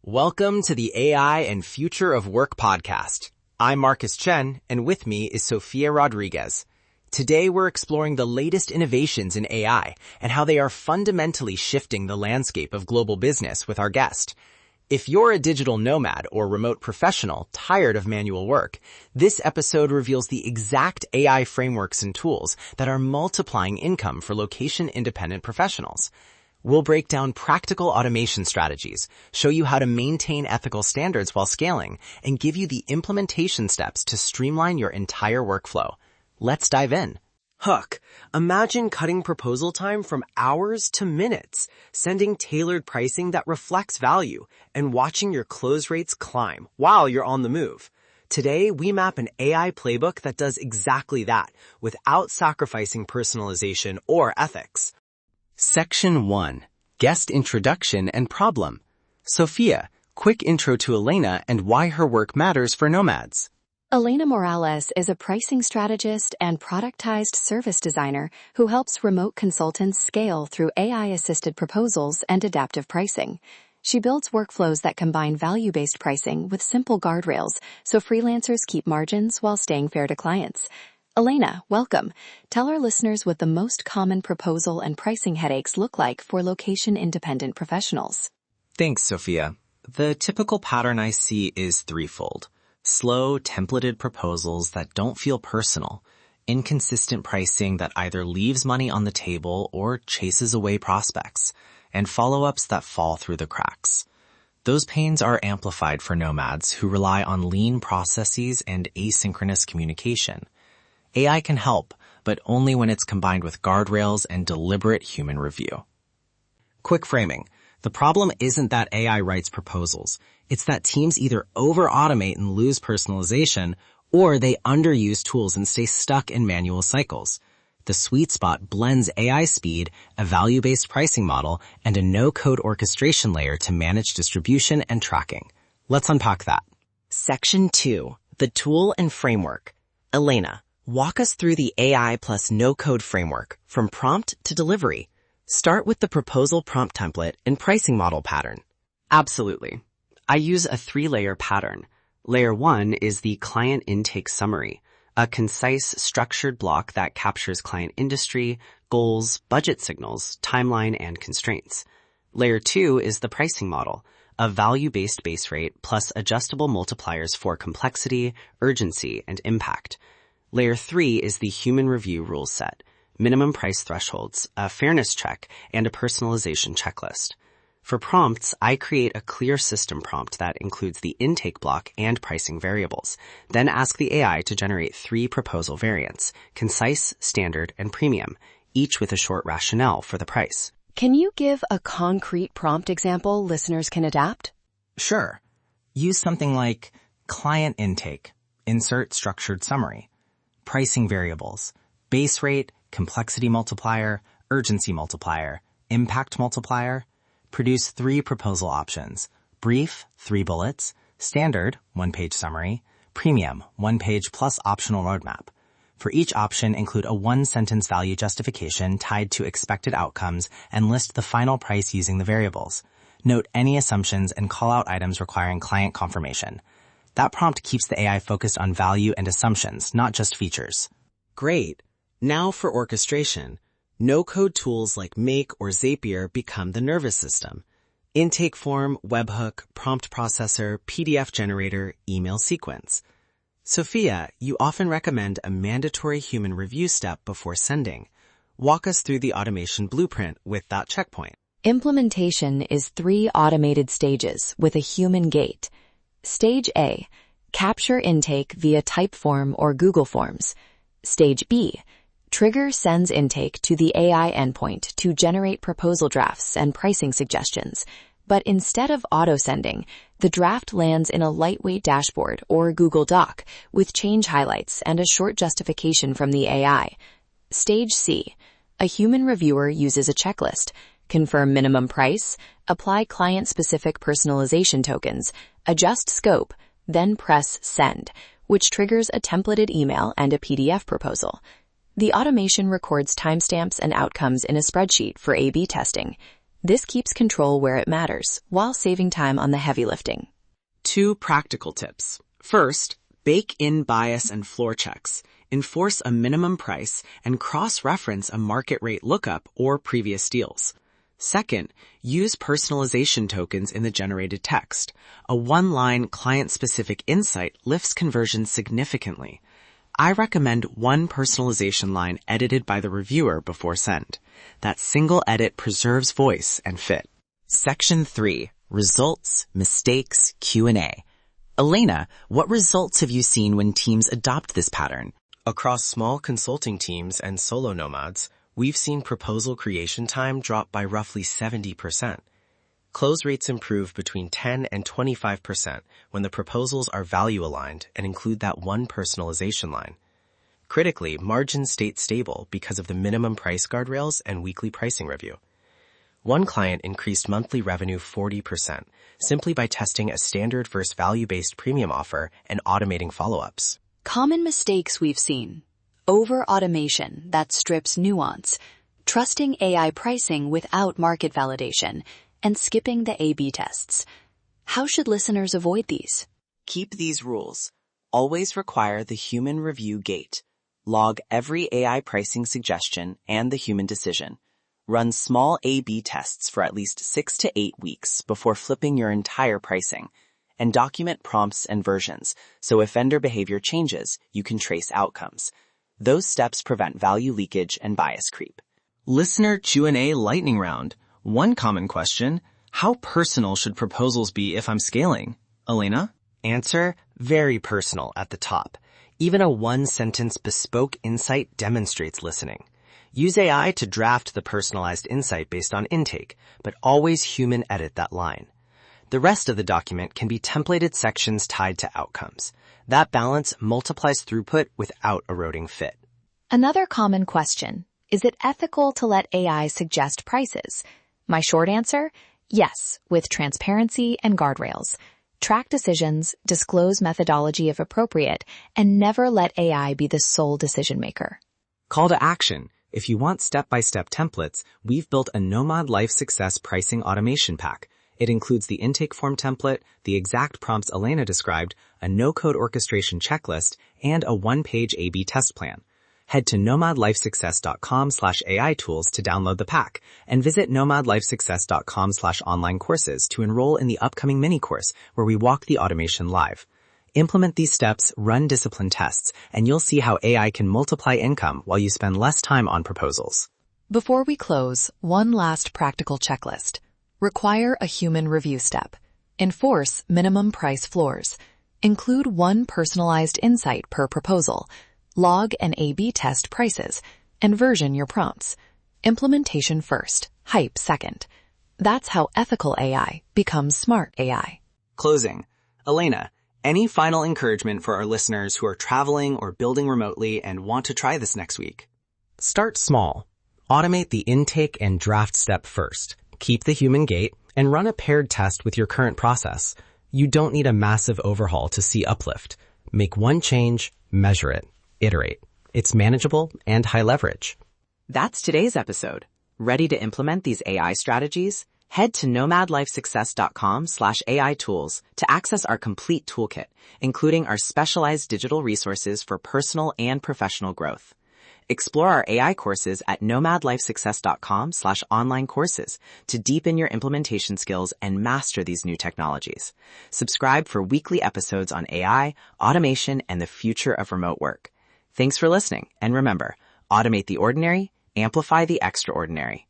Welcome to the AI and Future of Work podcast. I'm Marcus Chen, and with me is Sofia Rodriguez. Today we're exploring the latest innovations in AI and how they are fundamentally shifting the landscape of global business with our guest. If you're a digital nomad or remote professional tired of manual work, this episode reveals the exact AI frameworks and tools that are multiplying income for location-independent professionals. We'll break down practical automation strategies, show you how to maintain ethical standards while scaling, and give you the implementation steps to streamline your entire workflow. Let's dive in. Hook, imagine cutting proposal time from hours to minutes, sending tailored pricing that reflects value, and watching your close rates climb while you're on the move. Today, we map an AI playbook that does exactly that, without sacrificing personalization or ethics. Section 1. Guest Introduction and Problem. Sofia, quick intro to Elena and why her work matters for nomads. Elena Morales is a pricing strategist and productized service designer who helps remote consultants scale through AI-assisted proposals and adaptive pricing. She builds workflows that combine value-based pricing with simple guardrails so freelancers keep margins while staying fair to clients. Elena, welcome. Tell our listeners what the most common proposal and pricing headaches look like for location-independent professionals. Thanks, Sophia. The typical pattern I see is threefold. Slow, templated proposals that don't feel personal, inconsistent pricing that either leaves money on the table or chases away prospects, and follow-ups that fall through the cracks. Those pains are amplified for nomads who rely on lean processes and asynchronous communication. AI can help, but only when it's combined with guardrails and deliberate human review. Quick framing. The problem isn't that AI writes proposals. It's that teams either over-automate and lose personalization, or they underuse tools and stay stuck in manual cycles. The sweet spot blends AI speed, a value-based pricing model, and a no-code orchestration layer to manage distribution and tracking. Let's unpack that. Section 2. The Tool and Framework. Elena, walk us through the AI plus no-code framework from prompt to delivery. Start with the proposal prompt template and pricing model pattern. Absolutely. I use a 3-layer pattern. Layer 1 is the client intake summary, a concise, structured block that captures client industry, goals, budget signals, timeline, and constraints. Layer 2 is the pricing model, a value-based base rate plus adjustable multipliers for complexity, urgency, and impact. Layer 3 is the human review rule set, minimum price thresholds, a fairness check, and a personalization checklist. For prompts, I create a clear system prompt that includes the intake block and pricing variables, then ask the AI to generate 3 proposal variants, concise, standard, and premium, each with a short rationale for the price. Can you give a concrete prompt example listeners can adapt? Sure. Use something like client intake, insert structured summary, pricing variables, base rate, complexity multiplier, urgency multiplier, impact multiplier. Produce 3 proposal options: brief, 3 bullets, standard, 1-page summary, premium, 1 page plus optional roadmap. For each option, include a 1-sentence value justification tied to expected outcomes and list the final price using the variables. Note any assumptions and call out items requiring client confirmation. That prompt keeps the AI focused on value and assumptions, not just features. Great. Now for orchestration. No-code tools like Make or Zapier become the nervous system. Intake form, webhook, prompt processor, PDF generator, email sequence. Sophia, you often recommend a mandatory human review step before sending. Walk us through the automation blueprint with that checkpoint. Implementation is 3 automated stages with a human gate. Stage A, capture intake via Typeform or Google Forms. Stage B, trigger sends intake to the AI endpoint to generate proposal drafts and pricing suggestions. But instead of auto-sending, the draft lands in a lightweight dashboard or Google Doc with change highlights and a short justification from the AI. Stage C, a human reviewer uses a checklist, confirm minimum price, apply client-specific personalization tokens, adjust scope, then press send, which triggers a templated email and a PDF proposal. The automation records timestamps and outcomes in a spreadsheet for A/B testing. This keeps control where it matters, while saving time on the heavy lifting. 2 practical tips. First, bake in bias and floor checks. Enforce a minimum price and cross-reference a market rate lookup or previous deals. Second, use personalization tokens in the generated text. A one-line client-specific insight lifts conversions significantly. I recommend one personalization line edited by the reviewer before send. That single edit preserves voice and fit. Section 3. Results, Mistakes, Q&A. Elena, what results have you seen when teams adopt this pattern? Across small consulting teams and solo nomads, we've seen proposal creation time drop by roughly 70%. Close rates improve between 10 and 25% when the proposals are value-aligned and include that one personalization line. Critically, margins stayed stable because of the minimum price guardrails and weekly pricing review. One client increased monthly revenue 40% simply by testing a standard versus value-based premium offer and automating follow-ups. Common mistakes we've seen. Over-automation that strips nuance, trusting AI pricing without market validation, and skipping the A/B tests. How should listeners avoid these? Keep these rules. Always require the human review gate. Log every AI pricing suggestion and the human decision. Run small A/B tests for at least 6 to 8 weeks before flipping your entire pricing. And document prompts and versions, so if vendor behavior changes, you can trace outcomes. Those steps prevent value leakage and bias creep. Listener Q&A lightning round. One common question, how personal should proposals be if I'm scaling? Elena? Answer, very personal at the top. Even a one-sentence bespoke insight demonstrates listening. Use AI to draft the personalized insight based on intake, but always human edit that line. The rest of the document can be templated sections tied to outcomes. That balance multiplies throughput without eroding fit. Another common question, is it ethical to let AI suggest prices? My short answer, yes, with transparency and guardrails. Track decisions, disclose methodology if appropriate, and never let AI be the sole decision maker. Call to action. If you want step-by-step templates, we've built a Nomad Life Success pricing automation pack. It includes the intake form template, the exact prompts Elena described, a no-code orchestration checklist, and a one-page A/B test plan. Head to nomadlifesuccess.com/AI tools to download the pack, and visit nomadlifesuccess.com/online courses to enroll in the upcoming mini course where we walk the automation live. Implement these steps, run discipline tests, and you'll see how AI can multiply income while you spend less time on proposals. Before we close, one last practical checklist. Require a human review step. Enforce minimum price floors. Include one personalized insight per proposal. Log and A/B test prices. And version your prompts. Implementation first, hype second. That's how ethical AI becomes smart AI. Closing. Elena, any final encouragement for our listeners who are traveling or building remotely and want to try this next week? Start small. Automate the intake and draft step first. Keep the human gate, and run a paired test with your current process. You don't need a massive overhaul to see uplift. Make one change, measure it, iterate. It's manageable and high leverage. That's today's episode. Ready to implement these AI strategies? Head to nomadlifesuccess.com/AI tools to access our complete toolkit, including our specialized digital resources for personal and professional growth. Explore our AI courses at nomadlifesuccess.com/online courses to deepen your implementation skills and master these new technologies. Subscribe for weekly episodes on AI, automation, and the future of remote work. Thanks for listening, and remember, automate the ordinary, amplify the extraordinary.